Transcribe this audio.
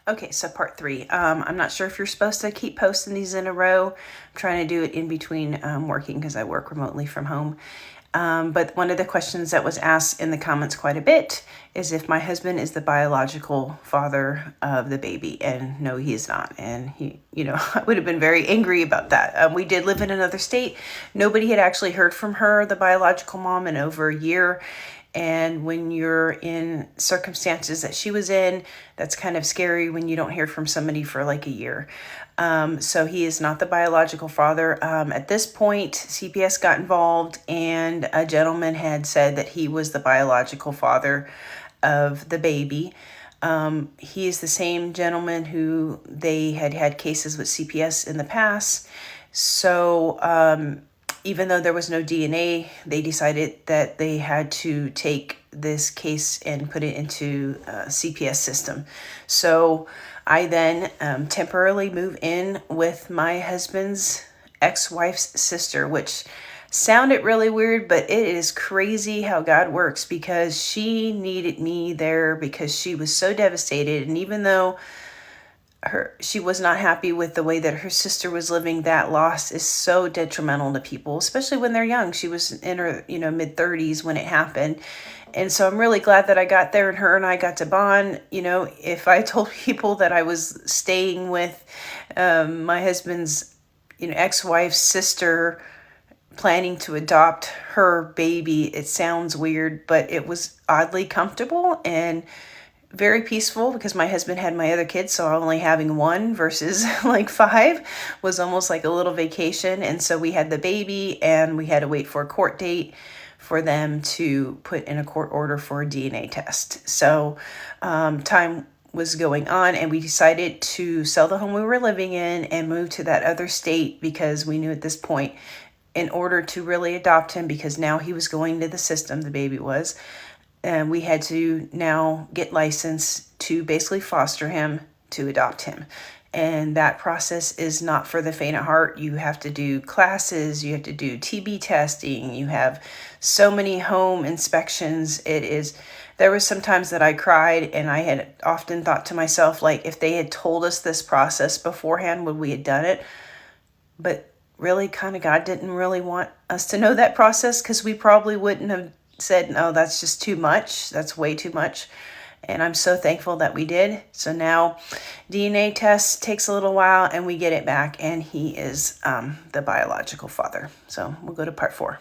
Okay, so part three. I'm not sure if you're supposed to keep posting these in a row. I'm trying to do it in between working because I work remotely from home. But one of the questions that was asked in the comments quite a bit is if my husband is the biological father of the baby. And no, he is not. And he, I would have been very angry about that. We did live in another state. Nobody had actually heard from her, the biological mom, in over a year. And when you're in circumstances that she was in, that's kind of scary when you don't hear from somebody for like a year. So he is not the biological father. At this point, CPS got involved, and a gentleman had said that he was the biological father of the baby. He is the same gentleman who they had cases with CPS in the past. So even though there was no DNA, they decided that they had to take this case and put it into CPS system. So I then temporarily move in with my husband's ex-wife's sister, which sounded really weird, but it is crazy how God works, because she needed me there because she was so devastated. And even though she was not happy with the way that her sister was living, that loss is so detrimental to people, especially when they're young. She was in her mid 30s when it happened. And so I'm really glad that I got there and her and I got to bond. If I told people that I was staying with my husband's ex-wife's sister, planning to adopt her baby, it sounds weird, but it was oddly comfortable and very peaceful, because my husband had my other kids, so only having one versus like 5 was almost like a little vacation. And so we had the baby, and we had to wait for a court date for them to put in a court order for a DNA test. So time was going on, and we decided to sell the home we were living in and move to that other state, because we knew at this point, in order to really adopt him, because now he was going to the system, the baby was, and we had to now get licensed to basically foster him, to adopt him. And that process is not for the faint of heart. You have to do classes, you have to do TB testing, you have so many home inspections. There was some times that I cried, and I had often thought to myself, like, if they had told us this process beforehand, would we have done it? But really, kind of, God didn't really want us to know that process, because we probably wouldn't have said, no, that's just too much. That's way too much. And I'm so thankful that we did. So now DNA test takes a little while, and we get it back, and he is the biological father. So we'll go to part 4.